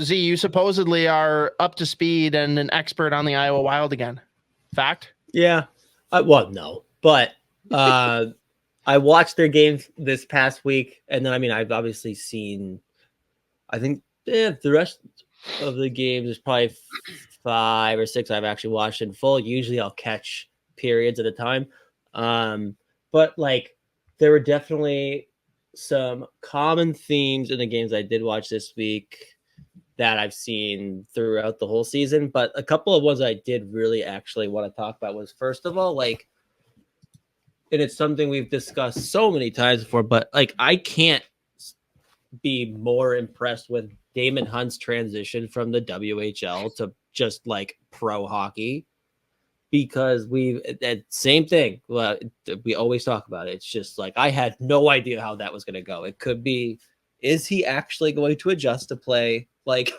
Z, you supposedly are up to speed and an expert on the Iowa Wild again. Fact? Yeah. Well, no, but I watched their games this past week, and then I've obviously seen. I think the rest of the games is probably 5 or 6 I've actually watched in full. Usually, I'll catch periods at a time, but like there were definitely some common themes in the games I did watch this week that I've seen throughout the whole season. But a couple of ones I did really actually want to talk about was, first of all, like, and it's something we've discussed so many times before, but like I can't be more impressed with Daemon Hunt's transition from the WHL to just like pro hockey, because that same thing. Well, we always talk about it. It's just like I had no idea how that was going to go. It could be, is he actually going to adjust to play like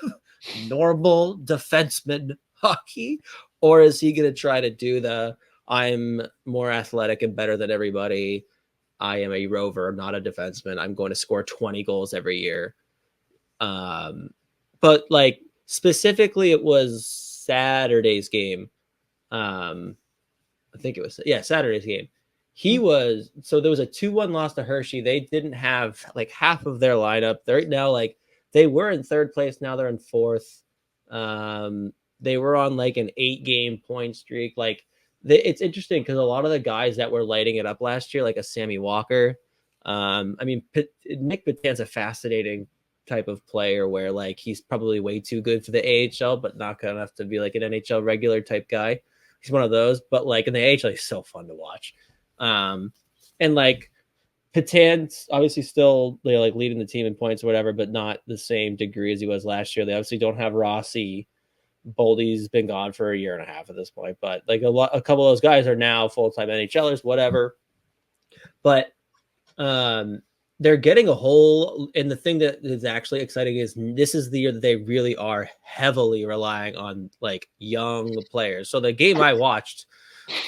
normal defenseman hockey, or is he going to try to do the I'm more athletic and better than everybody, I am a rover, not a defenseman, I'm going to score 20 goals every year? But like specifically, it was Saturday's game. I think it was Saturday's game. He was, so there was a 2-1 loss to Hershey. They didn't have like half of their lineup. They're now like, they were in 3rd place. Now they're in 4th. They were on like an 8-game point streak. Like it's interesting because a lot of the guys that were lighting it up last year, like a Sammy Walker, Nick Batan's a fascinating type of player where like he's probably way too good for the AHL, but not good enough to be like an NHL regular type guy. He's one of those, but like in the AHL, he's so fun to watch. And like Patan's obviously still like leading the team in points or whatever, but not the same degree as he was last year. They obviously don't have Rossi. Boldy's been gone for a year and a half at this point, but like a couple of those guys are now full-time NHLers, whatever. But they're getting a whole, and the thing that is actually exciting is this is the year that they really are heavily relying on like young players. So the game I watched,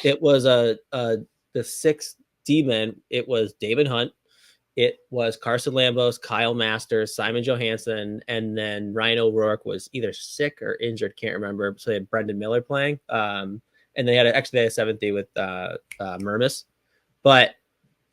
it was the 6 D-men. It was Daemon Hunt, it was Carson Lambos, Kyle Masters, Simon Johansson, and then Ryan O'Rourke was either sick or injured, can't remember. So they had Brendan Miller playing, and they had a 7th D with Mermis. But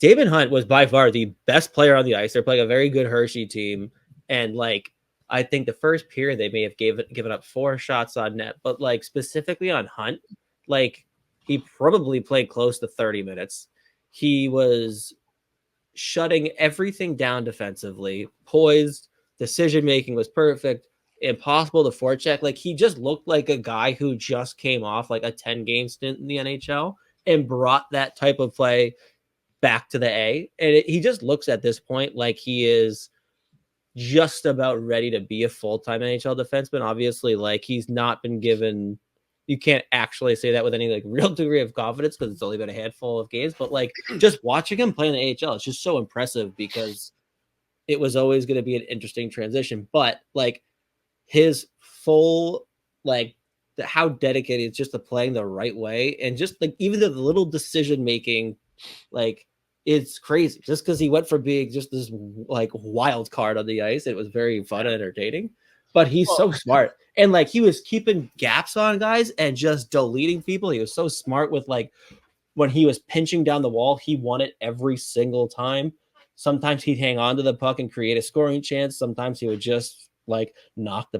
Daemon Hunt was by far the best player on the ice. They're playing a very good Hershey team, and like I think the first period they may have given up 4 shots on net, but like specifically on Hunt, like he probably played close to 30 minutes. He was shutting everything down defensively, poised, decision-making was perfect, impossible to forecheck. Like he just looked like a guy who just came off like a 10-game stint in the NHL and brought that type of play back to the A. And he just looks at this point like he is just about ready to be a full-time NHL defenseman. Obviously, like he's not been given, you can't actually say that with any like real degree of confidence because it's only been a handful of games, but like just watching him play in the AHL, it's just so impressive because it was always going to be an interesting transition. But like his full, like how dedicated it's just to playing the right way, and just like even the little decision making, like it's crazy just because he went from being just this like wild card on the ice. It was very fun and entertaining, but he's so smart. And like he was keeping gaps on guys and just deleting people. He was so smart with like when he was pinching down the wall, he won it every single time. Sometimes he'd hang on to the puck and create a scoring chance. Sometimes he would just like knock the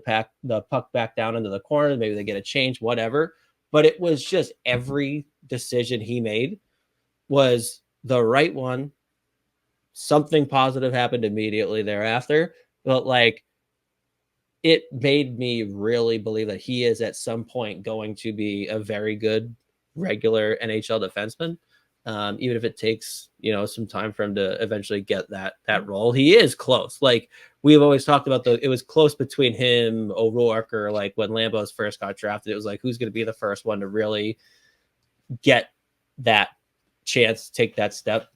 puck back down into the corner. Maybe they get a change, whatever. But it was just every decision he made was the right one. Something positive happened immediately thereafter. But like it made me really believe that he is at some point going to be a very good regular NHL defenseman. Even if it takes, some time for him to eventually get that role. He is close. Like we've always talked about it was close between him, O'Rourke, or like when Lambos first got drafted, it was like, who's going to be the first one to really get that chance, take that step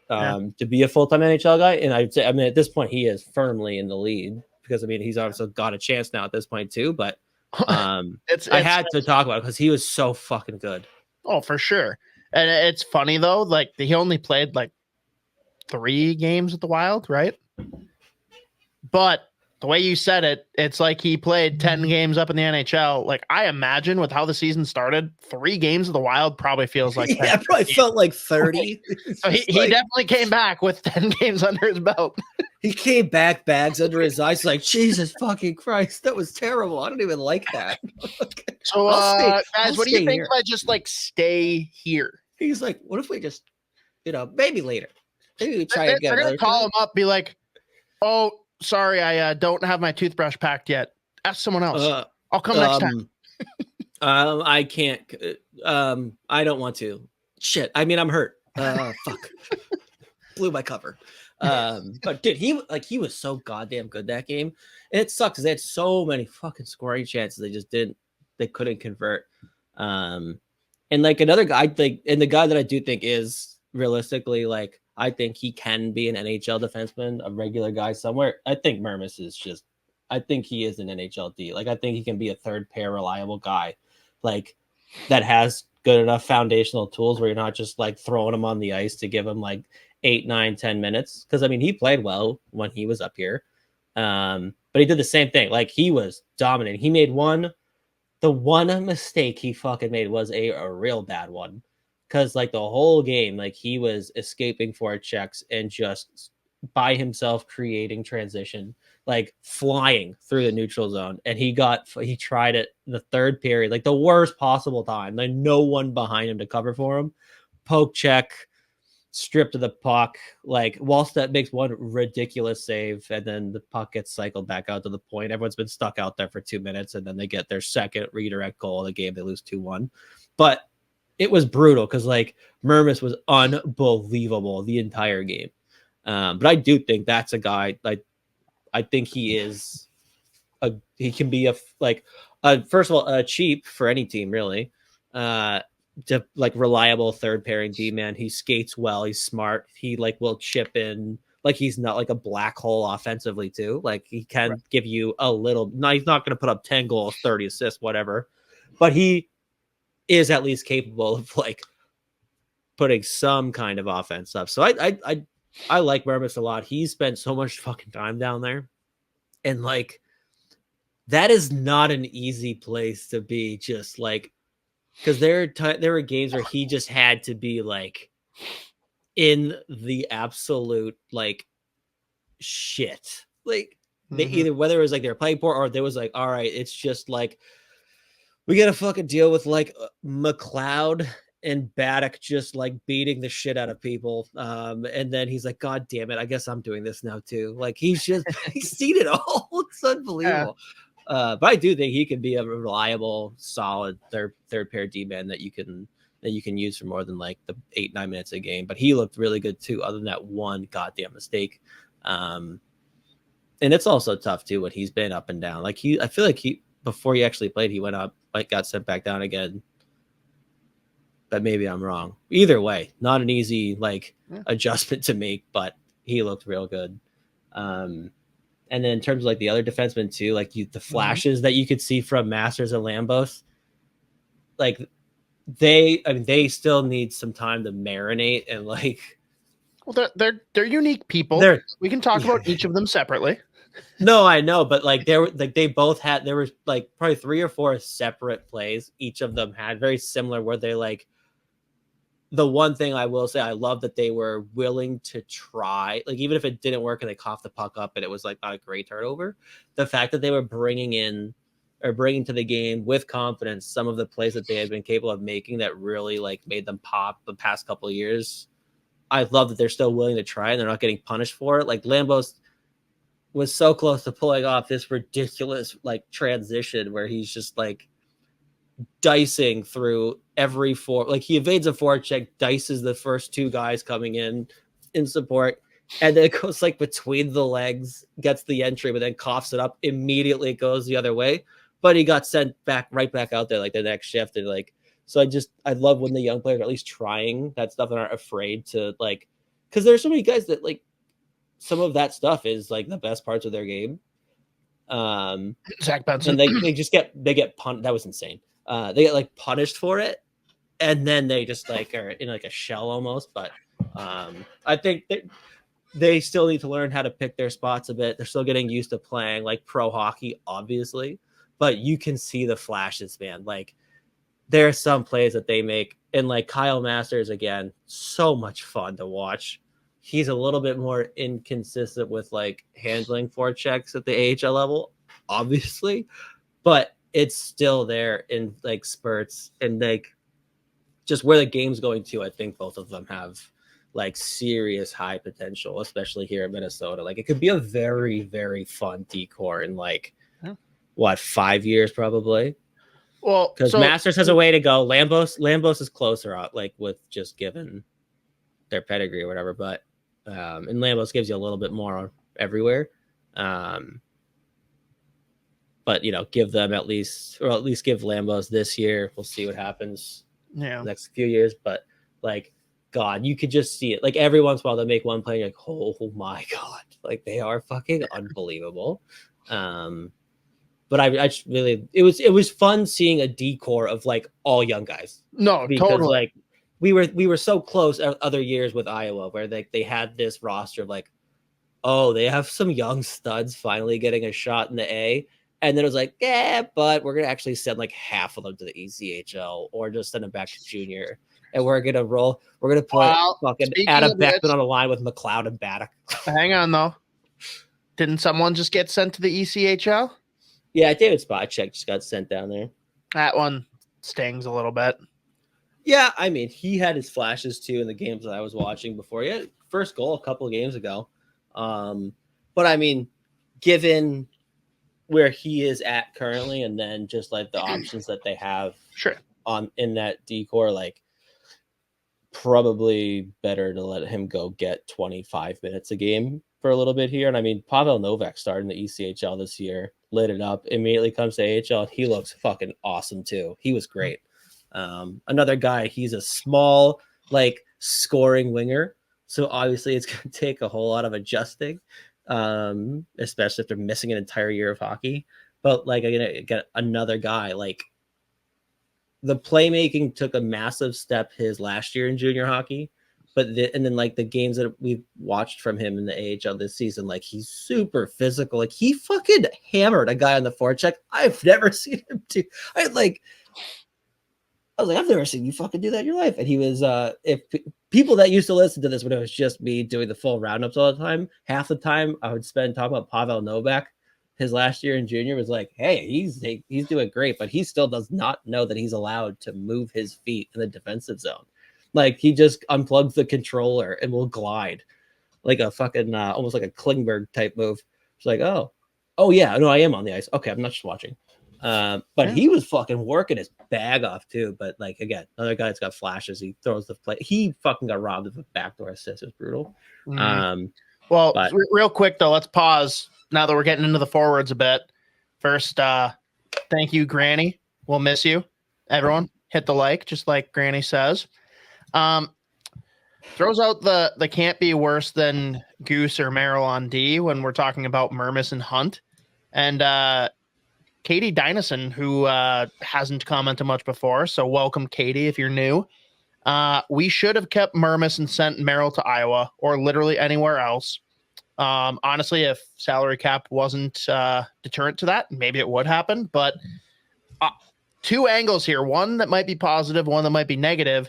to be a full-time NHL guy. And I'd say, at this point he is firmly in the lead because he's obviously got a chance now at this point too, but I had to talk about it because he was so fucking good. Oh, for sure. And it's funny though, like he only played like 3 games with the Wild, right? But The way you said it, it's like he played 10 games up in the NHL. Like, I imagine with how the season started, 3 games of the Wild probably feels like 10. Yeah, probably felt like 30. So he definitely came back with 10 games under his belt. He came back, bags under his eyes, like, Jesus fucking Christ, that was terrible. I don't even like that. So, guys, what do you think if I just like stay here? He's like, what if we just, maybe later. Maybe we try again. They're going to call him up, be like, oh, sorry, I don't have my toothbrush packed yet. Ask someone else. I'll come next time. I can't. I don't want to. Shit. I mean, I'm hurt. Fuck. Blew my cover. But dude, he was so goddamn good that game. And it sucks because they had so many fucking scoring chances. They couldn't convert. And like another guy, and the guy that I do think is realistically, like, I think he can be an NHL defenseman, a regular guy somewhere. I think Mermis is I think he is an NHL D. Like, I think he can be a third pair reliable guy, like, that has good enough foundational tools where you're not just like throwing him on the ice to give him like 8, 9, 10 minutes. Cause I mean, he played well when he was up here. But he did the same thing. Like, he was dominating. He made the one mistake he fucking made was a real bad one. Cause like the whole game, like, he was escaping forward checks and just by himself creating transition, like flying through the neutral zone. And he tried it in the third period, like the worst possible time. Like, no one behind him to cover for him. Poke check, stripped of the puck. Like, Wallstedt makes one ridiculous save, and then the puck gets cycled back out to the point. Everyone's been stuck out there for 2 minutes, and then they get their second redirect goal of the game. They lose 2-1. But it was brutal because like Mermis was unbelievable the entire game. But I do think that's a guy, like, I think he is he can be first of all, cheap for any team, really. To like reliable third pairing D man. He skates well. He's smart. He like will chip in. Like, he's not like a black hole offensively too. Like, he can give you a little. No, he's not going to put up 10 goals, 30 assists, whatever. But he is at least capable of like putting some kind of offense up. So I like Mermis a lot. He spent so much fucking time down there, and like, that is not an easy place to be. Just like, because there were games where he just had to be like in the absolute like shit. Like, they either, whether it was like they were playing poor or there was like, all right, it's just like, we got to fucking deal with like McLeod and Baddock just like beating the shit out of people. And then he's like, God damn it, I guess I'm doing this now too. Like, he's seen it all. It's unbelievable. But I do think he can be a reliable, solid third pair D-man that you can use for more than like the 8-9 minutes a game. But he looked really good too, other than that one goddamn mistake. And it's also tough too when he's been up and down. Like, I feel like before he actually played, he went up, like, got sent back down again. But maybe I'm wrong. Either way, not an easy like adjustment to make, but he looked real good. And then in terms of like the other defensemen too, like the flashes that you could see from Masters and Lambos, like they still need some time to marinate and like. Well, they're unique people. We can talk about each of them separately. No, I know, but like there were like probably 3 or 4 separate plays. Each of them had very similar where they like. The one thing I will say, I love that they were willing to try, like, even if it didn't work and they coughed the puck up and it was like not a great turnover, the fact that they were bringing to the game with confidence some of the plays that they had been capable of making that really like made them pop the past couple of years. I love that they're still willing to try and they're not getting punished for it. Like, Lambos was so close to pulling off this ridiculous like transition where he's just like dicing through every like he evades a forecheck, dices the first 2 guys coming in support, and then it goes like between the legs, gets the entry, but then coughs it up. Immediately it goes the other way, but he got sent right back out there like the next shift. And like, so I love when the young players are at least trying that stuff and aren't afraid to like, because there's so many guys that like some of that stuff is like the best parts of their game. Zach Benson, and they get punished. That was insane. They get like punished for it, and then they just like are in like a shell almost. But I think they still need to learn how to pick their spots a bit. They're still getting used to playing like pro hockey, obviously, but you can see the flashes, man. Like there are some plays that they make, and like Kyle Masters, again, so much fun to watch. He's a little bit more inconsistent with like handling forechecks at the AHL level, obviously, but it's still there in like spurts, and like just where the game's going to, I think both of them have like serious high potential, especially here in Minnesota. Like it could be a very, very fun decor in like what, 5 years probably. Well, because Masters has a way to go. Lambos is closer out, like with just given their pedigree or whatever, but and Lambos gives you a little bit more everywhere. But you know, give them at least give Lambos this year. We'll see what happens the next few years. But like, God, you could just see it. Like every once in a while they make one play, you're like, oh my God, like they are fucking unbelievable. But I just really, it was fun seeing a decor of like all young guys. No, because totally. like we were so close other years with Iowa where they had this roster of like, oh, they have some young studs finally getting a shot in the A. And then it was like, yeah, but we're going to actually send like half of them to the ECHL or just send them back to junior. And we're going to roll. We're going to put fucking Adam Beckman on the line with McLeod and Baddock. Hang on, though. Didn't someone just get sent to the ECHL? Yeah, David Spacek just got sent down there. That one stings a little bit. Yeah, I mean, he had his flashes too in the games that I was watching before. He had first goal a couple of games ago. But I mean, given where he is at currently, and then just like the options that they have on in that decor, like probably better to let him go get 25 minutes a game for a little bit here. And I mean, Pavel Novak started in the ECHL this year, lit it up, immediately comes to AHL, and he looks fucking awesome too. He was great. Another guy, he's a small, like scoring winger. So obviously it's going to take a whole lot of adjusting, especially if they're missing an entire year of hockey. But like, I get another guy, like the playmaking took a massive step his last year in junior hockey. But and then like the games that we've watched from him in the AHL this season, like he's super physical. Like he fucking hammered a guy on the forecheck. I've never seen him do. I was like, I've never seen you fucking do that in your life. And he was, if people that used to listen to this when it was just me doing the full roundups all the time, half the time I would spend talking about Pavel Novak. His last year in junior was like, hey, he's doing great, but he still does not know that he's allowed to move his feet in the defensive zone. Like he just unplugs the controller and will glide like a fucking almost like a Klingberg type move. It's like, oh yeah, no, I am on the ice. Okay, I'm not just watching. But he was fucking working his bag off too. But like again, another guy that's got flashes. He throws the play. He fucking got robbed of a backdoor assist. It was brutal. Real quick though, let's pause now that we're getting into the forwards a bit. First, thank you, Granny. We'll miss you. Everyone, hit the like, just like Granny says. Throws out the can't be worse than Goose or Merrill on D when we're talking about Mermis and Hunt. And Katie Dynison, who hasn't commented much before, so welcome, Katie, if you're new. We should have kept Mermis and sent Merrill to Iowa or literally anywhere else. Honestly, if salary cap wasn't deterrent to that, maybe it would happen. But two angles here, one that might be positive, one that might be negative.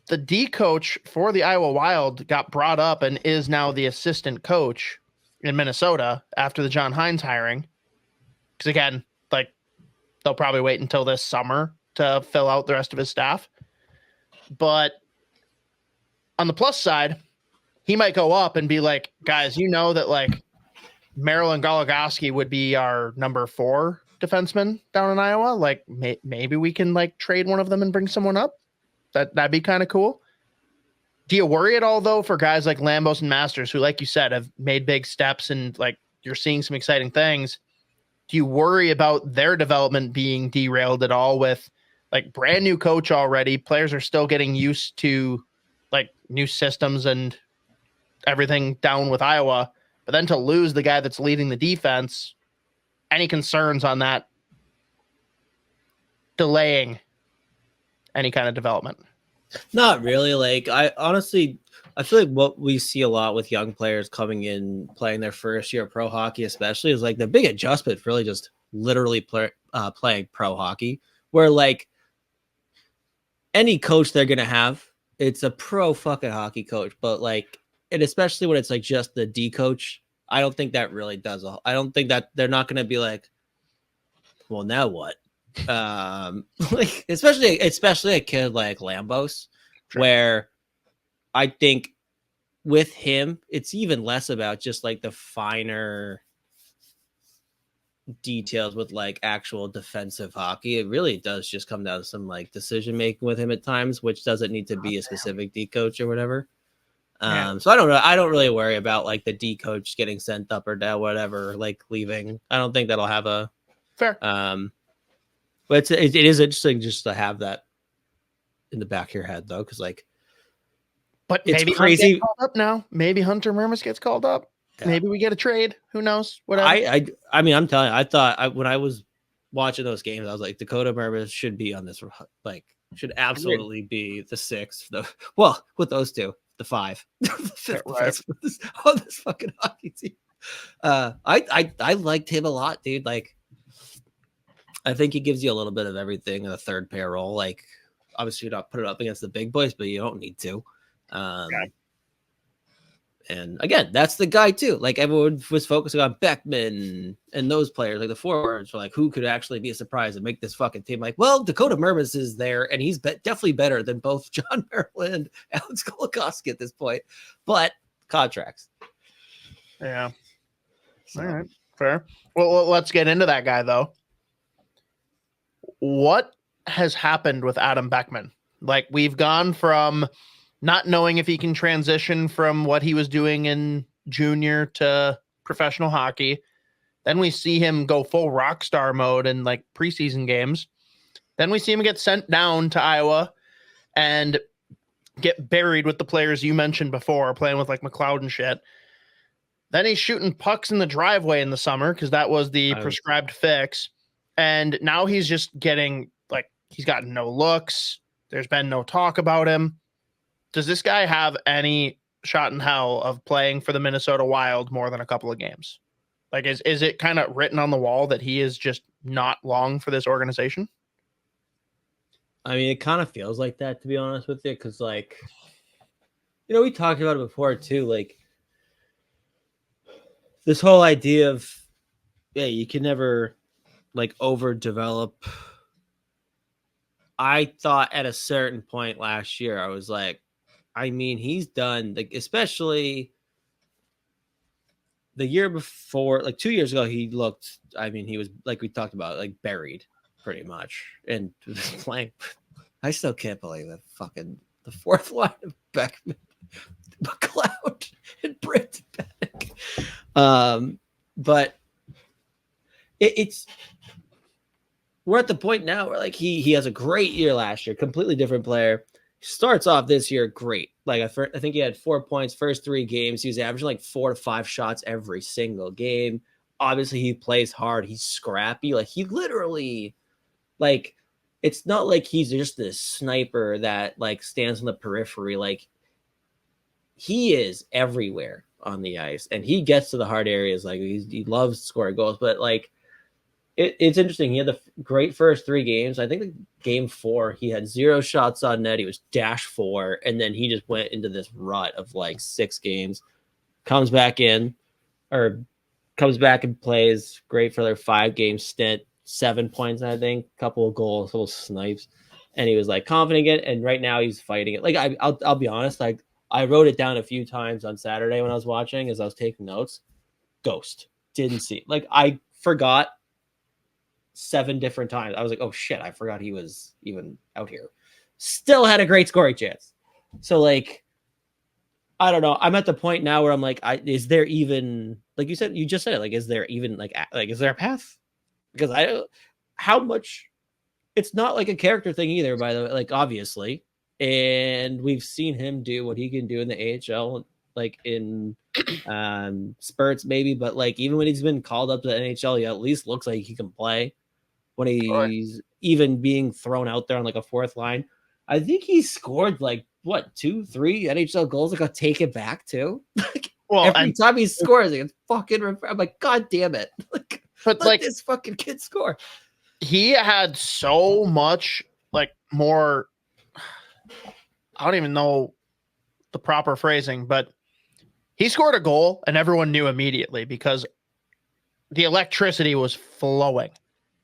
The D coach for the Iowa Wild got brought up and is now the assistant coach in Minnesota after the John Hines hiring. Because again, like they'll probably wait until this summer to fill out the rest of his staff. But on the plus side, he might go up and be like, guys, you know that like Marilyn Goligoski would be our number 4 defenseman down in Iowa. Like maybe we can like trade one of them and bring someone up. That'd be kind of cool. Do you worry at all though for guys like Lambos and Masters who, like you said, have made big steps and like you're seeing some exciting things? Do you worry about their development being derailed at all with like brand new coach already? Players are still getting used to like new systems and everything down with Iowa, but then to lose the guy that's leading the defense, any concerns on that delaying any kind of development? Not really. Like I honestly, I feel like what we see a lot with young players coming in, playing their first year of pro hockey, especially, is like the big adjustment really just literally playing pro hockey, where like any coach they're going to have, it's a pro fucking hockey coach, but like, and especially when it's like just the D coach, I don't think that really does. I don't think that they're not going to be like, well, now what? Like, especially a kid like Lambos, Sure. where I think with him, it's even less about just like the finer details with like actual defensive hockey. It really does just come down to some like decision making with him at times, which doesn't need to be a specific D coach or whatever. So I don't know. I don't really worry about like the D coach getting sent up or down, whatever, like leaving. I don't think that'll have a fair. But it is interesting just to have that in the back of your head though, because like, but it's maybe crazy. Hunt gets called up now. Maybe Hunter Murmus gets called up. Yeah. Maybe we get a trade. Who knows? Whatever. I mean, I'm telling you, I thought when I was watching those games, I was like, Dakota Murmus should be on this, like, should absolutely be the 6th. Well, with those two, the 5, the 5th right. on this fucking hockey team. I liked him a lot, dude. Like, I think he gives you a little bit of everything in a third pair role. Like, obviously, you're not put it up against the big boys, but you don't need to. Okay. And again, that's the guy too. Like, everyone was focusing on Beckman and those players, like the forwards, were like, who could actually be a surprise and make this fucking team? Like, well, Dakota Murmus is there, and he's definitely better than both John Merrill and Alex Kolakowski at this point. But contracts. Yeah. So. All right. Fair. Well, let's get into that guy though. What has happened with Adam Beckman? Like, we've gone from not knowing if he can transition from what he was doing in junior to professional hockey. Then we see him go full rock star mode in like preseason games. Then we see him get sent down to Iowa and get buried with the players you mentioned before, playing with like McLeod and shit. Then he's shooting pucks in the driveway in the summer because that was the prescribed fix. And now he's just getting like, he's gotten no looks. There's been no talk about him. Does this guy have any shot in hell of playing for the Minnesota Wild more than a couple of games? Like, is it kind of written on the wall that he is just not long for this organization? I mean, it kind of feels like that, to be honest with you, because, like, you know, we talked about it before, too. Like, this whole idea of, yeah, you can never, like, overdevelop. I thought at a certain point last year, I was like, I mean, he's done, like, especially the year before, like 2 years ago, he looked, I mean, he was, like we talked about, like buried pretty much. And playing, I still can't believe that fucking the 4th line of Beckman, McLeod, and Brent Bennick. But it's, we're at the point now where like he has a great year last year, completely different player. Starts off this year great. Like, I think he had 4 points first 3 games. He was averaging like 4 to 5 shots every single game. Obviously, he plays hard. He's scrappy. Like, he literally, like, it's not like he's just this sniper that like stands on the periphery. Like, he is everywhere on the ice, and he gets to the hard areas. Like, he loves scoring goals, but like, it's interesting. He had the great first 3 games. I think game 4, he had 0 shots on net. He was -4. And then he just went into this rut of like 6 games, comes back and plays great for their 5-game stint, 7 points, I think, couple of goals, little snipes. And he was like confident again. And right now he's fighting it. Like, I'll be honest. Like, I wrote it down a few times on Saturday when I was watching, as I was taking notes. Ghost. Didn't see. Like, I forgot 7 different times. I was like, oh shit, I forgot he was even out here. Still had a great scoring chance. So like, I don't know. I'm at the point now where I'm like, is there even, like you just said, like, is there even like is there a path? Because how much, it's not like a character thing either, by the way, like, obviously. And we've seen him do what he can do in the AHL, like in spurts maybe, but like, even when he's been called up to the NHL, he at least looks like he can play. When he's even being thrown out there on like a 4th line, I think he scored like what 2-3 NHL goals that got taken back too. Well, Every time he scores, it's fucking. I'm like, God damn it! Like, but let this fucking kid score. He had so much like more. I don't even know the proper phrasing, but he scored a goal and everyone knew immediately because the electricity was flowing.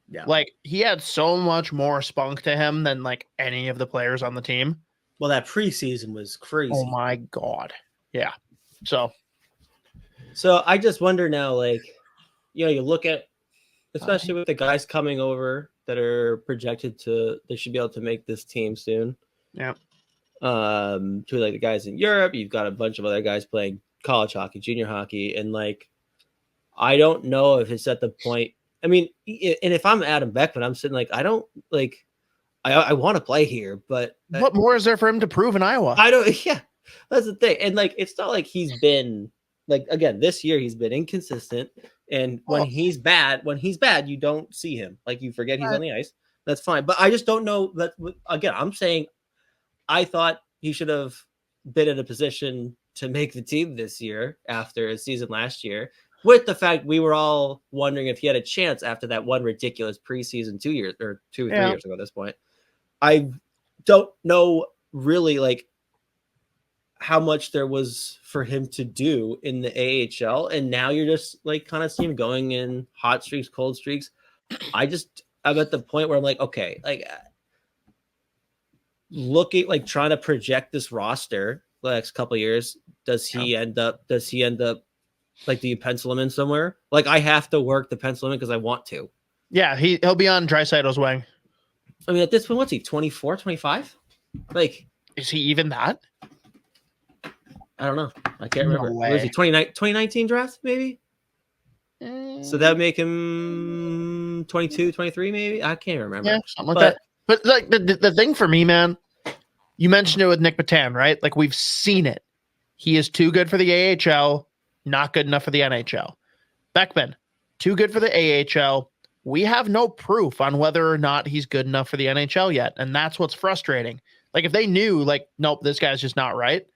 Yeah. Like he had so much more spunk to him than like any of the players on the team. Well, that preseason was crazy. Oh my God. Yeah. So I just wonder now, like, you know, you look at, especially with the guys coming over that are projected to, they should be able to make this team soon. Yeah. To like the guys in Europe, you've got a bunch of other guys playing college hockey, junior hockey, and like, I don't know if it's at the point. I mean, and if I'm Adam Beckman, I'm sitting like, I don't like, I want to play here, but what more is there for him to prove in Iowa? I don't. Yeah, that's the thing, and like, it's not like he's been like, again, this year he's been inconsistent, and when he's bad, you don't see him. Like, you forget he's on the ice. That's fine, but I just don't know that. Again, I'm saying, I thought he should have been in a position to make the team this year after his season last year. With the fact we were all wondering if he had a chance after that one ridiculous preseason 2 years or 2 or 3 years ago at this point. I don't know really like how much there was for him to do in the AHL. And now you're just like kind of seeing him going in hot streaks, cold streaks. I'm at the point where I'm like, okay, like looking, like trying to project this roster the next couple of years. Does he end up like, do you pencil him in somewhere? Like, I have to work the pencil him in because I want to. Yeah, he'll be on Draisaitl's wing. I mean, at this point, what's he, 24, 25? Like, is he even that? I don't know. I can't remember. No Was he 2019 draft, maybe? So that would make him 22, 23, maybe? I can't remember. Yeah, something like that. But like the thing for me, man, you mentioned it with Nick Patan, right? Like, we've seen it. He is too good for the AHL, not good enough for the NHL. Beckman, too good for the AHL. We have no proof on whether or not he's good enough for the NHL yet. And that's what's frustrating. Like, if they knew, like, nope, this guy's just not right,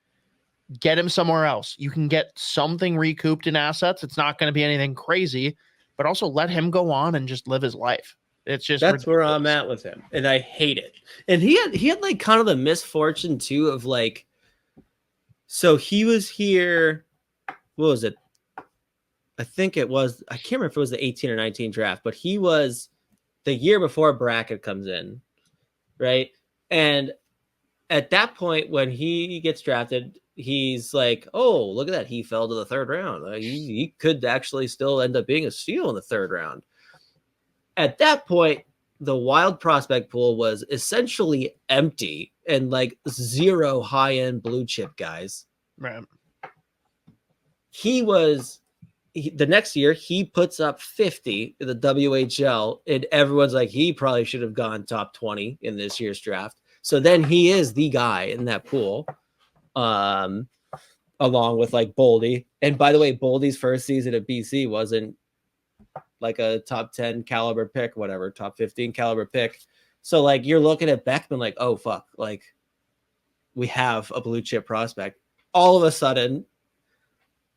get him somewhere else. You can get something recouped in assets. It's not going to be anything crazy, but also let him go on and just live his life. It's just that's ridiculous. Where I'm at with him, and I hate it. And he had like kind of the misfortune too of like, so he was here. What was it? I think it was, I can't remember if it was the 18 or 19 draft, but he was the year before Brackett comes in, right? And at that point, when he gets drafted, he's like, oh, look at that. He fell to the third round. He could actually still end up being a steal in the third round. At that point, the Wild prospect pool was essentially empty and like zero high-end blue chip guys. Right. The next year, he puts up 50 in the WHL, and everyone's like, he probably should have gone top 20 in this year's draft. So then he is the guy in that pool, along with like Boldy. And by the way, Boldy's first season at BC wasn't like a top 10 caliber pick, whatever, top 15 caliber pick. So like, you're looking at Beckman like, oh, fuck, like we have a blue chip prospect. All of a sudden,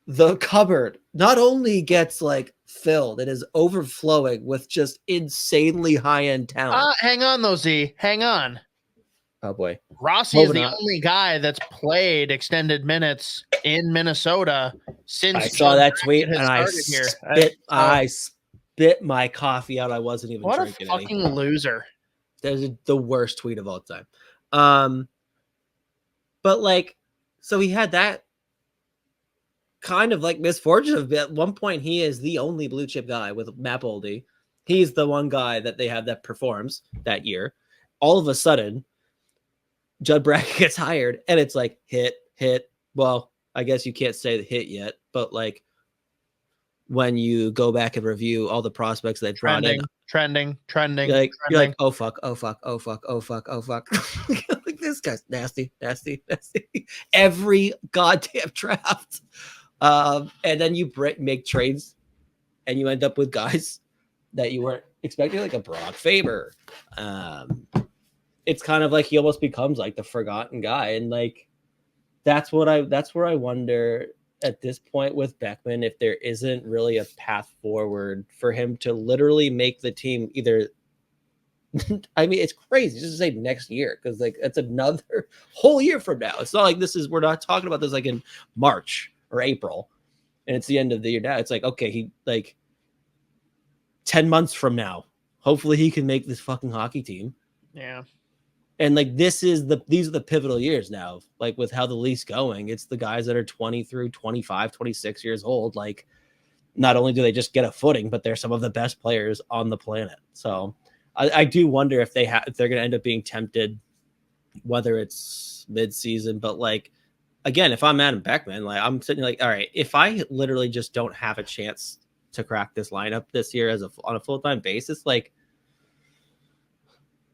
the cupboard not only gets like filled, it is overflowing with just insanely high-end talent. Hang on though, Z. Hang on. Oh boy. Rossi is the only guy that's played extended minutes in Minnesota since I saw that tweet and I spit my coffee out. I wasn't even drinking any. What a fucking loser. That's the worst tweet of all time. But like, so he had that kind of like misfortune of at one point he is the only blue chip guy with Matt Boldy. He's the one guy that they have that performs that year. All of a sudden, Judd Brackett gets hired, and it's like hit. Well, I guess you can't say the hit yet, but like when you go back and review all the prospects they brought in, trending. You're like, oh fuck. Like, this guy's nasty. Every goddamn draft. And then you make trades, and you end up with guys that you weren't expecting, like a Brock Faber. And it's kind of like he almost becomes like the forgotten guy. And like, that's where I wonder at this point with Beckman, if there isn't really a path forward for him to literally make the team either. I mean, it's crazy just to say next year, because like it's another whole year from now. It's not like we're not talking about this like in March or April and it's the end of the year now. It's like, okay, he like 10 months from now, hopefully he can make this fucking hockey team. Yeah. And like these are the pivotal years now, like with how the league's going. It's the guys that are 20 through 25, 26 years old. Like, not only do they just get a footing, but they're some of the best players on the planet. So I do wonder if they're going to end up being tempted, whether it's mid-season. But like, again, if I'm Adam Beckman, like I'm sitting like, all right, if I literally just don't have a chance to crack this lineup this year on a full-time basis, like,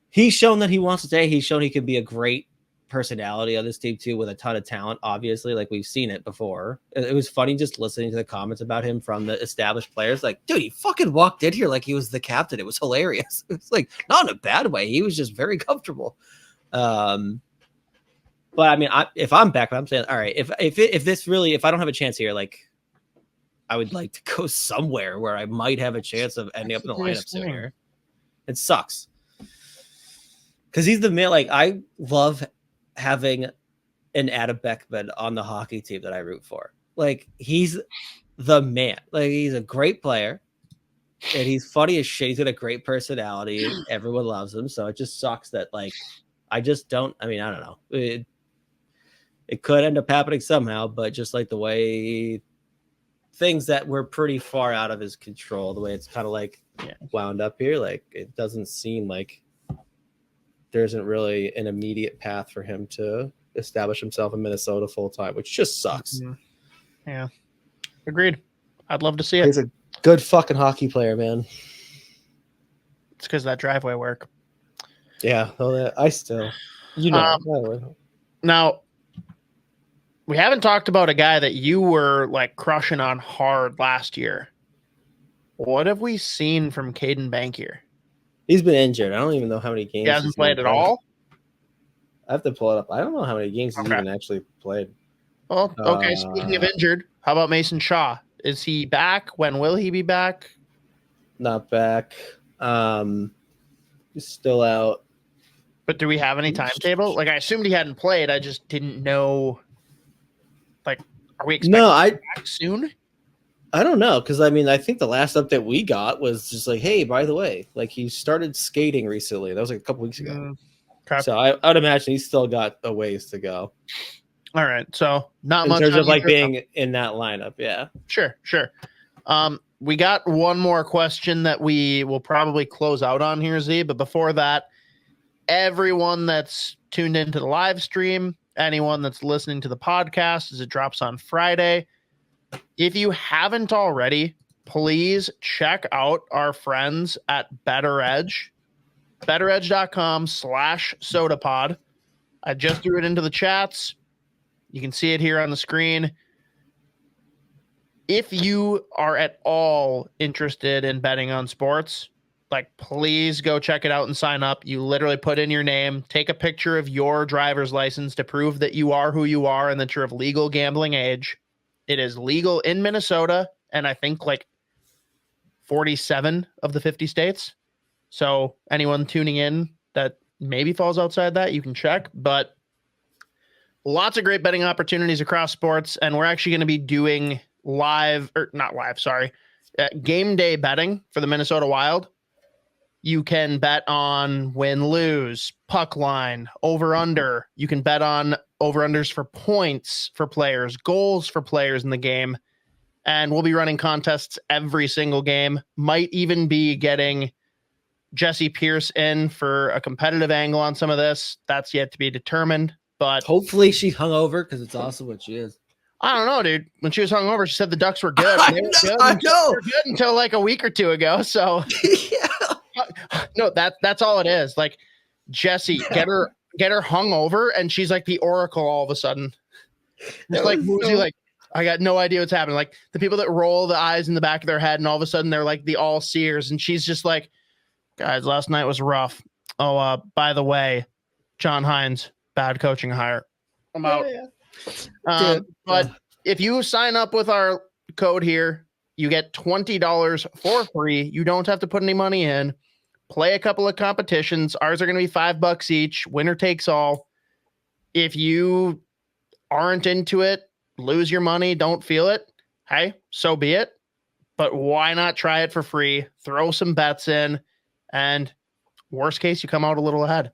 he's shown that he wants to stay. He's shown he can be a great personality on this team too, with a ton of talent. Obviously, like we've seen it before. It was funny just listening to the comments about him from the established players. Like, dude, he fucking walked in here like he was the captain. It was hilarious. It's like not in a bad way. He was just very comfortable. But I mean, if I'm back, I'm saying, all right, if I don't have a chance here, like, I would like to go somewhere where I might have a chance of ending up in the lineup sooner. It sucks. Because he's the man. Like, I love having an Adam Beckman on the hockey team that I root for. Like, he's the man. Like, he's a great player, and he's funny as shit. He's got a great personality. Everyone loves him. So it just sucks that, like, I just don't. I mean, I don't know. It could end up happening somehow, but just like the way things that were pretty far out of his control, the way it's kind of like wound up here, like it doesn't seem like there isn't really an immediate path for him to establish himself in Minnesota full time, which just sucks. Yeah. Agreed. I'd love to see it. He's a good fucking hockey player, man. It's because of that driveway work. Yeah. I still, now, we haven't talked about a guy that you were like crushing on hard last year. What have we seen from Caedan Bankier? He's been injured. I don't even know how many games he hasn't played at all. I have to pull it up. I don't know how many games he's even actually played. Well, okay. Speaking of injured, how about Mason Shaw? Is he back? When will he be back? Not back. He's still out. But do we have any timetable? Like, I assumed he hadn't played. I just didn't know. Like, are we expecting him back soon? I don't know, because I mean, I think the last update we got was just like, hey, by the way, like he started skating recently. That was like a couple weeks ago. Okay. So I would imagine he's still got a ways to go. All right. So not in much terms of like being in that lineup. Yeah. Sure. We got one more question that we will probably close out on here, Z. But before that, everyone that's tuned into the live stream, anyone that's listening to the podcast as it drops on Friday, if you haven't already, please check out our friends at Better Edge, betteredge.com/sotapod. I just threw it into the chats. You can see it here on the screen. If you are at all interested in betting on sports, like, please go check it out and sign up. You literally put in your name, take a picture of your driver's license to prove that you are who you are and that you're of legal gambling age. It is legal in Minnesota, and I think like 47 of the 50 states. So anyone tuning in that maybe falls outside that, you can check. But lots of great betting opportunities across sports, and we're actually going to be doing game day betting for the Minnesota Wild. You can bet on win-lose, puck line, over-under. You can bet on over-unders for points for players, goals for players in the game. And we'll be running contests every single game. Might even be getting Jesse Pierce in for a competitive angle on some of this. That's yet to be determined. But hopefully she's hungover, because it's awesome what she is. I don't know, dude. When she was hungover, she said the Ducks were good. I know. They were good until like a week or two ago. So yeah. No, that's all it is. Like, Jesse, get her hungover, and she's like the Oracle all of a sudden. It's like Woozy, like, I got no idea what's happening. Like the people that roll the eyes in the back of their head, and all of a sudden they're like the all seers, and she's just like, guys, last night was rough. Oh, by the way, John Hines, bad coaching hire. I'm out. Yeah. But if you sign up with our code here, you get $20 for free. You don't have to put any money in. Play a couple of competitions. Ours are going to be $5 each. Winner takes all. If you aren't into it, lose your money, don't feel it, hey, so be it. But why not try it for free? Throw some bets in, and worst case, you come out a little ahead.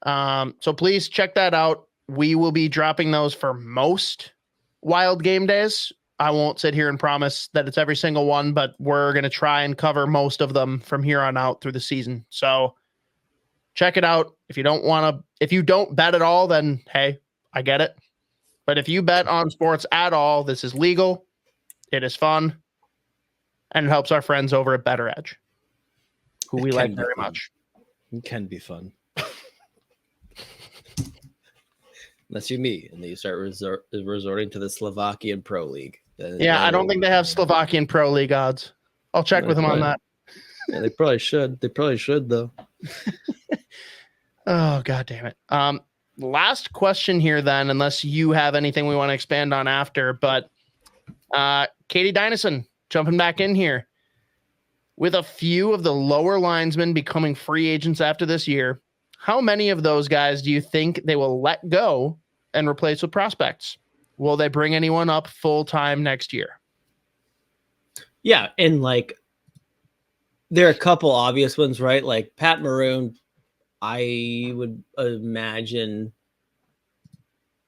So please check that out. We will be dropping those for most Wild game days. I won't sit here and promise that it's every single one, but we're going to try and cover most of them from here on out through the season. So check it out. If you don't bet at all, then hey, I get it. But if you bet on sports at all, this is legal. It is fun. And it helps our friends over at Better Edge, who we like very much. It can be fun. Unless you're me, and then you start resorting to the Slovakian Pro League. Yeah, I don't think they have Slovakian Pro League odds. I'll check with them on that. Yeah, they probably should. They probably should, though. Oh, God damn it. Last question here, then, unless you have anything we want to expand on after. But Katie Dynison jumping back in here. With a few of the lower linesmen becoming free agents after this year, how many of those guys do you think they will let go and replace with prospects? Will they bring anyone up full-time next year? Yeah, and like there are a couple obvious ones, right? Like Pat Maroon, I would imagine.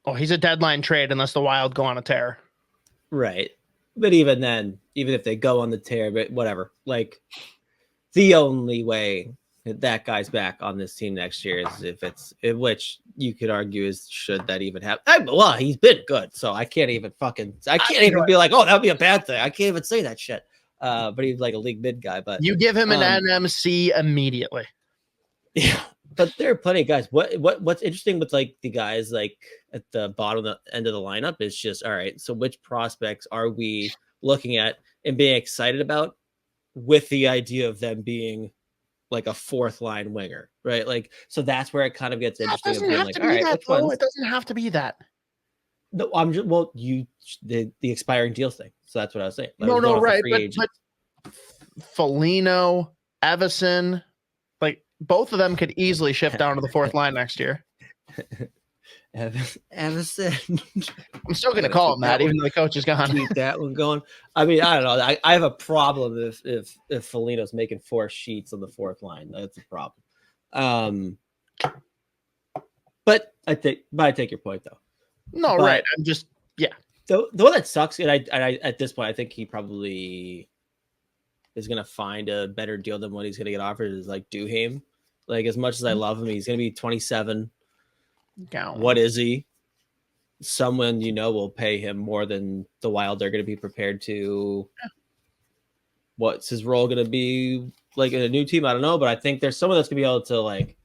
Oh, he's a deadline trade unless the Wild go on a tear. Right. But even then, even if they go on the tear, but whatever, like the only way that guy's back on this team next year is if it's, which you could argue is, should that even happen? Well, he's been good, so I can't even be like, oh, that would be a bad thing. I can't even say that shit. But he's like a league mid guy. But you give him an NMC immediately. Yeah, but there are plenty of guys. What's interesting with like the guys like at the bottom of the end of the lineup is just, all right, so which prospects are we looking at and being excited about with the idea of them being like a fourth line winger, right? Like, so that's where it kind of gets interesting. It doesn't have to be that, though. It doesn't have to be that. No, I'm just, well, the expiring deals thing. So that's what I was saying. No, right. But Foligno, Evison, like both of them could easily shift down to the fourth line next year. Evison. I'm still going to call him that, even though the coach is gone. Keep that one going. I mean, I don't know. I have a problem if Foligno's making 4 sheets on the fourth line. That's a problem. But I take your point though. No, but, right. I'm just, yeah. The one that sucks, and I at this point, I think he probably is going to find a better deal than what he's going to get offered is like Duhaime. Like, as much as I love him, he's going to be 27. What is he? Someone will pay him more than the Wild. They're going to be prepared to. What's his role going to be like in a new team? I don't know, but I think there's someone that's going to be able to like,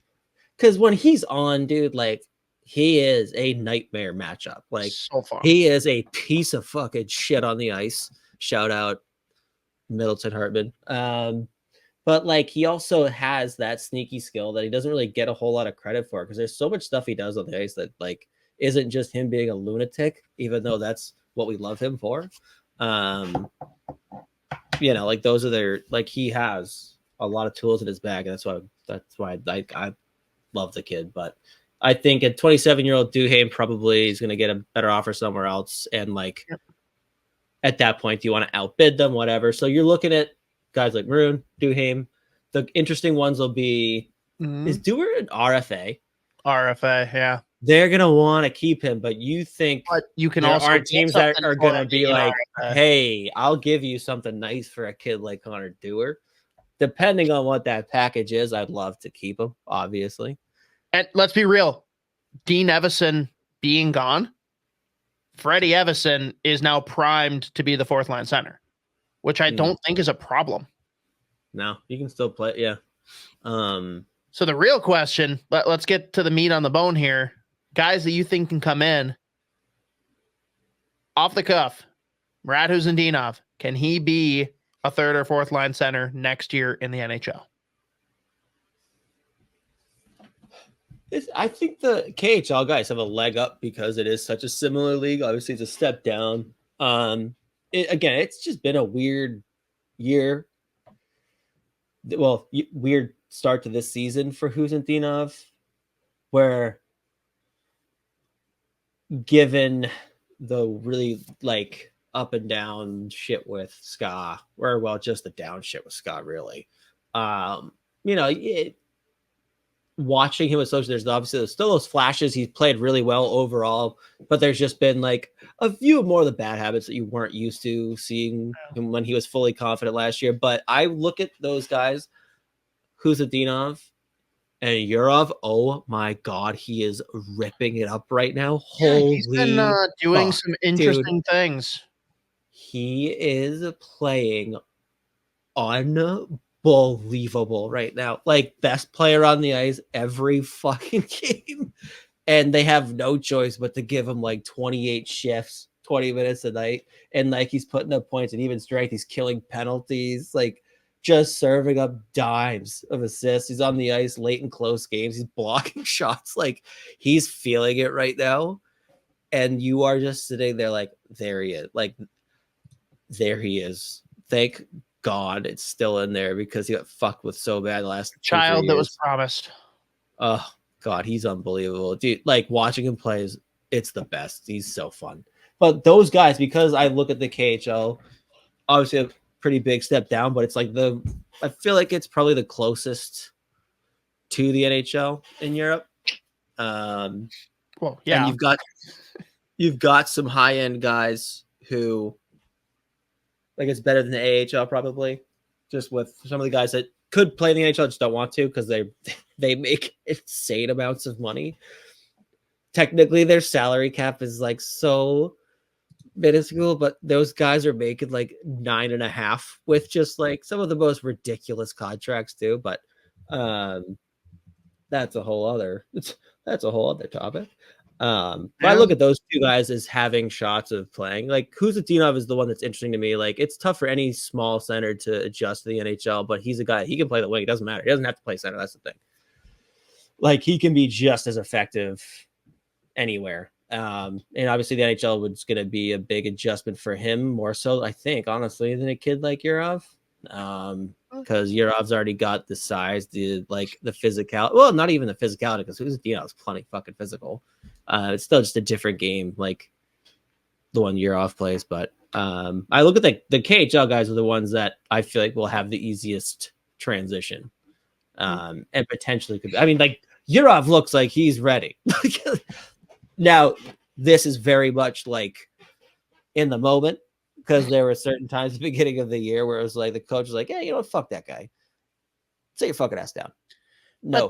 because when he's on, dude, like he is a nightmare matchup. Like so far. He is a piece of fucking shit on the ice. Shout out Middleton Hartman. But like he also has that sneaky skill that he doesn't really get a whole lot of credit for because there's so much stuff he does on the ice that like isn't just him being a lunatic, even though that's what we love him for. Like those are their like he has a lot of tools in his bag, and that's why I love the kid. But I think a 27-year-old Duhaime probably is going to get a better offer somewhere else, and like at that point, do you want to outbid them, whatever? So you're looking at guys like Maroon, Duhaime. The interesting ones will be is Dewar an RFA? RFA, yeah. They're gonna want to keep him, but you think you can there also aren't teams that are gonna be like, RFA. hey, I'll give you something nice for a kid like Connor Dewar. Depending on what that package is, I'd love to keep him, obviously. And let's be real, Dean Evison being gone, Freddie Evison is now primed to be the fourth line center, which I don't think is a problem. No, you can still play. Yeah. So the real question, let's get to the meat on the bone here. Guys that you think can come in off the cuff, Rad Huzendinov, can he be a third or fourth line center next year in the NHL? I think the KHL guys have a leg up because it is such a similar league. Obviously, it's a step down. Again, it's just been a weird year. Well, weird start to this season for Huzintinov, where given the really like up and down shit with Ska, or well, just the down shit with Ska, really. Watching him with social, there's obviously still those flashes. He's played really well overall, but there's just been like a few more of the bad habits that you weren't used to seeing him when he was fully confident last year. But I look at those guys, Huzintinov and Yurov. Oh my God, he is ripping it up right now. Holy, he's been doing fuck, some interesting things. He is playing unbelievable right now. Like best player on the ice every fucking game. And they have no choice but to give him like 28 shifts, 20 minutes a night. And like he's putting up points and even strength. He's killing penalties, like just serving up dimes of assists. He's on the ice late in close games. He's blocking shots. Like he's feeling it right now. And you are just sitting there like, there he is. Like, there he is. Thank God it's still in there because he got fucked with so bad the last child that was promised. Oh God, he's unbelievable, dude. Like watching him play it's the best. He's so fun. But those guys, because I look at the KHL, obviously a pretty big step down, but it's like I feel like it's probably the closest to the NHL in Europe. Well, yeah, and you've got some high end guys who. Like it's better than the AHL probably, just with some of the guys that could play in the NHL just don't want to because they make insane amounts of money. Technically, their salary cap is like so minuscule, but those guys are making like 9.5 with just like some of the most ridiculous contracts too. But that's a whole other topic. But I look at those two guys as having shots of playing. Like Huzintinov is the one that's interesting to me. Like it's tough for any small center to adjust to the NHL, but he's a guy, he can play the wing. It doesn't matter. He doesn't have to play center. That's the thing. Like he can be just as effective anywhere. And obviously the NHL was going to be a big adjustment for him more so, I think, honestly, than a kid like Yurov. Because Yurov's already got the size, the physical. Well, not even the physicality, because Huzintinov's plenty fucking physical. It's still just a different game, like the one Yurov plays. But I look at the KHL guys are the ones that I feel like will have the easiest transition, and potentially could. I mean, like Yurov looks like he's ready. Now, this is very much like in the moment. Because there were certain times at the beginning of the year where it was like the coach was like, "Yeah, you know what? Fuck that guy. Sit your fucking ass down. No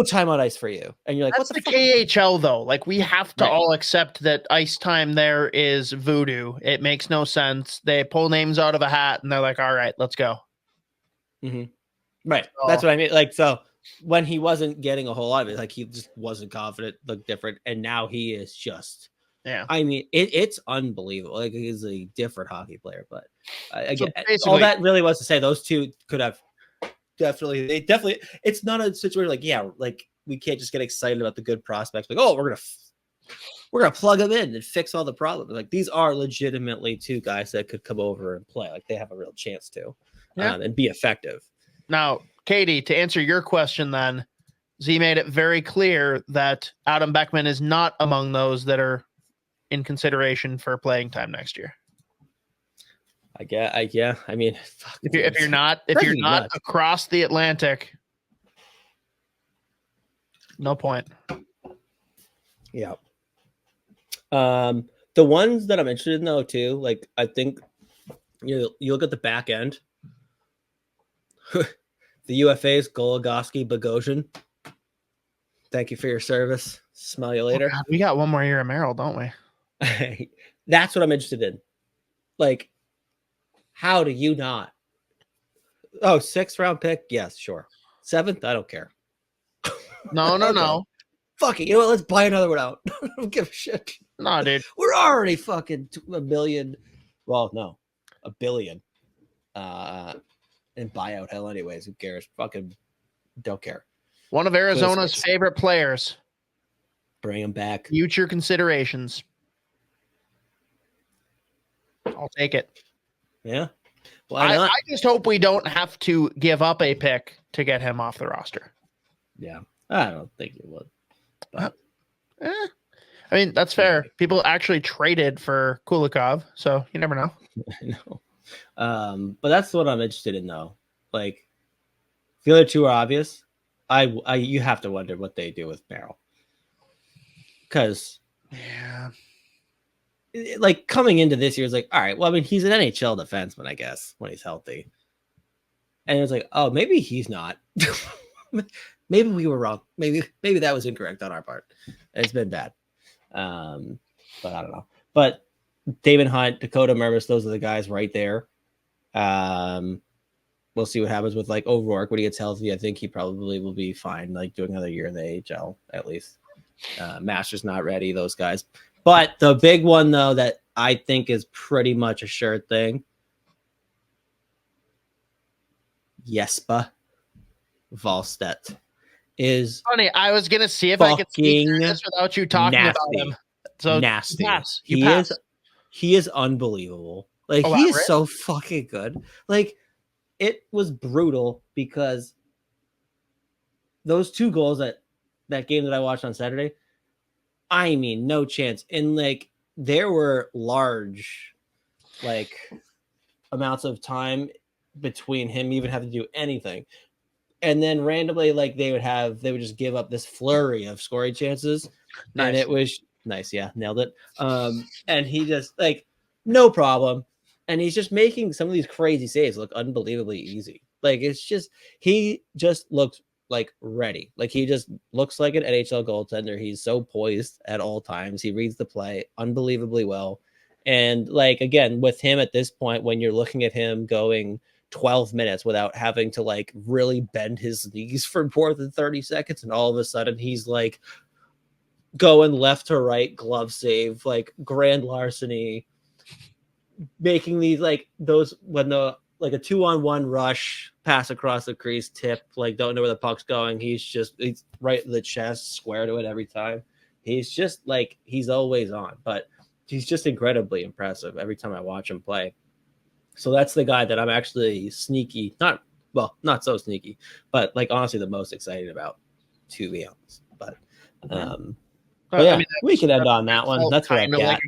time on ice for you." And you're like, "What's the KHL though? Like we have to all accept that ice time there is voodoo. It makes no sense. They pull names out of a hat and they're like, all right, let's go." Mm-hmm. Right. So, that's what I mean. Like, so when he wasn't getting a whole lot of it, like he just wasn't confident, looked different, and now he is just. Yeah, I mean, it's unbelievable. Like he's a different hockey player, but again, all that really was to say those two could have definitely. It's not a situation like we can't just get excited about the good prospects. Like, oh, we're gonna plug them in and fix all the problems. Like these are legitimately two guys that could come over and play. Like they have a real chance to, and be effective. Now, Katie, to answer your question, then Z made it very clear that Adam Beckman is not among those that are in consideration for playing time next year. Yeah. I mean, if you're not across the Atlantic, no point. Yeah. The ones that I'm interested in though too, like I think you look at the back end. The UFAs, Goligoski, Bogosian. Thank you for your service. Smell you later. God, we got one more year of Merrill, don't we? That's what I'm interested in. Like, how do you not? Oh, 6th round pick? Yes, sure. 7th? I don't care. No. Fuck it. You know what? Let's buy another one out. I don't give a shit. No, dude. We're already fucking $1 billion. Well, no, $1 billion. In buyout hell anyways. Who cares? Fucking don't care. One of Arizona's favorite players. Bring him back. Future considerations. I'll take it. Yeah. Why not? I just hope we don't have to give up a pick to get him off the roster. Yeah. I don't think it would. But. I mean, that's fair. People actually traded for Kulikov, so you never know. I know. But that's what I'm interested in, though. Like, the other two are obvious. You have to wonder what they do with Merrill. Because, yeah, like, coming into this year, it's like, all right, well, I mean, he's an NHL defenseman, I guess, when he's healthy. And it's like, oh, maybe he's not. Maybe we were wrong. Maybe that was incorrect on our part. It's been bad. But I don't know. But Daemon Hunt, Dakota Mervis, those are the guys right there. We'll see what happens with like O'Rourke when he gets healthy. I think he probably will be fine, like doing another year in the AHL at least. Master's not ready, those guys. But the big one though that I think is pretty much a sure thing. Jesper Wallstedt is funny. I was gonna see if I could speak through this without you talking about him. So nasty. Pass. He is unbelievable. Like he is so fucking good. Like it was brutal because those 2 goals that game that I watched on Saturday, I mean, no chance. And like there were large like amounts of time between him even having to do anything. And then randomly, like they would just give up this flurry of scoring chances. Nice. And it was nice. Yeah, nailed it. And he just like no problem. And he's just making some of these crazy saves look unbelievably easy. Like it's just he just looks like ready. Like he just looks like an NHL goaltender. He's so poised at all times. He reads the play unbelievably well. And like again, with him at this point, when you're looking at him going 12 minutes without having to like really bend his knees for more than 30 seconds, and all of a sudden he's like going left to right, glove save, like grand larceny, making these like those when the like a 2-on-1 rush pass across the crease tip, like don't know where the puck's going. He's right in the chest, square to it every time. He's just like he's always on, but he's just incredibly impressive every time I watch him play. So that's the guy that I'm actually not so sneaky, but like honestly the most excited about, to be honest. But yeah, I mean, we can end on that one. That's what I got.